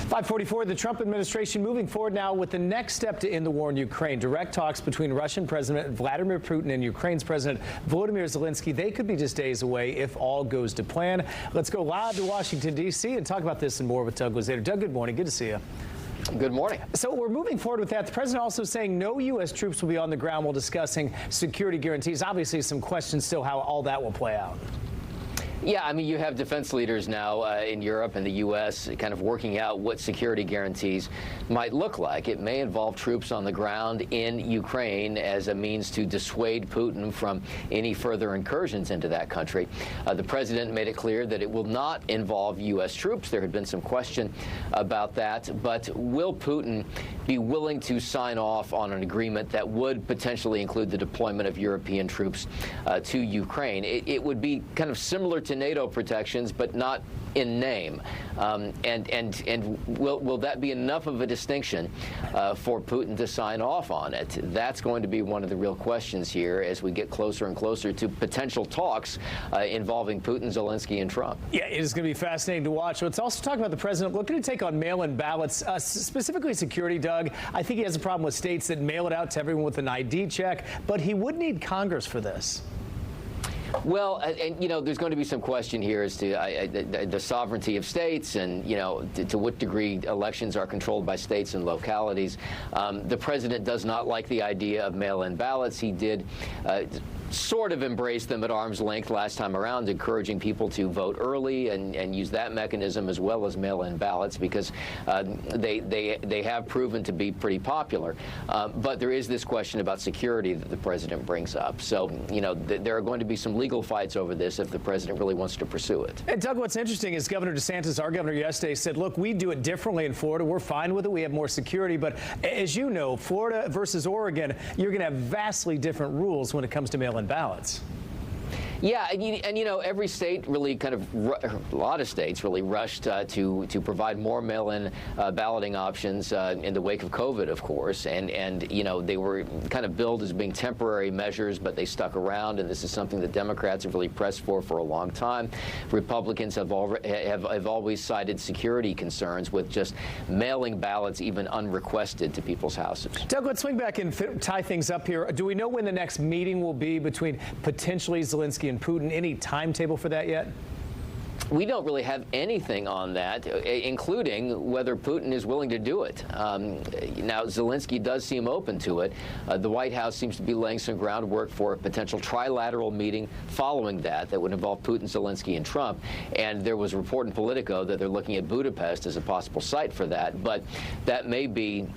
5:44, the Trump administration moving forward now with the next step to end the war in Ukraine. Direct talks between Russian President Vladimir Putin and Ukraine's President Volodymyr Zelenskyy. They could be just days away if all goes to plan. Let's go live to Washington, D.C. and talk about this and more with Doug Luzader. Doug, good morning. Good to see you. Good morning. So we're moving forward with that. The president also saying no U.S. troops will be on the ground while discussing security guarantees. Obviously, some questions still how all that will play out. Yeah, I mean, you have defense leaders now in Europe and the U.S. kind of working out what security guarantees might look like. It may involve troops on the ground in Ukraine as a means to dissuade Putin from any further incursions into that country. The president made it clear that it will not involve U.S. troops. There had been some question about that. But will Putin be willing to sign off on an agreement that would potentially include the deployment of European troops to Ukraine? It would be kind of similar to NATO protections, but not in name. And will that be enough of a distinction for Putin to sign off on it? That's going to be one of the real questions here as we get closer and closer to potential talks involving Putin, Zelenskyy, and Trump. Yeah, it is going to be fascinating to watch. Let's also talk about the president looking to take on mail-in ballots, specifically security, Doug. I think he has a problem with states that mail it out to everyone with an ID check, but he would need Congress for this. Well, and you know, there's going to be some question here as to the sovereignty of states and, you know, to what degree elections are controlled by states and localities. The president does not like the idea of mail-in ballots. He did sort of embrace them at arm's length last time around, encouraging people to vote early and use that mechanism as well as mail-in ballots because they have proven to be pretty popular. But there is this question about security that the president brings up. So, you know, there are going to be some legal fights over this if the president really wants to pursue it. And Doug, what's interesting is Governor DeSantis, our governor yesterday, said, look, we do it differently in Florida. We're fine with it. We have more security. But as you know, Florida versus Oregon, you're going to have vastly different rules when it comes to mail-in ballots. Yeah, and you know, every state really kind of, a lot of states really rushed to provide more mail-in balloting options in the wake of COVID, of course, and you know, they were kind of billed as being temporary measures, but they stuck around, and this is something that Democrats have really pressed for a long time. Republicans have always cited security concerns with just mailing ballots even unrequested to people's houses. Doug, let's swing back and tie things up here. Do we know when the next meeting will be between potentially Zelenskyy and Putin? Any timetable for that yet? We don't really have anything on that, including whether Putin is willing to do it. Now, Zelenskyy does seem open to it. The White House seems to be laying some groundwork for a potential trilateral meeting following that would involve Putin, Zelenskyy, and Trump. And there was a report in Politico that they're looking at Budapest as a possible site for that. But that may be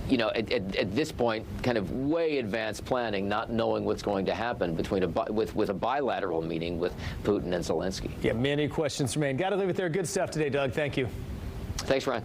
you know, at this point, kind of way advanced planning, not knowing what's going to happen between with a bilateral meeting with Putin and Zelenskyy. Yeah, many questions remain. Got to leave it there. Good stuff today, Doug. Thank you. Thanks, Ryan.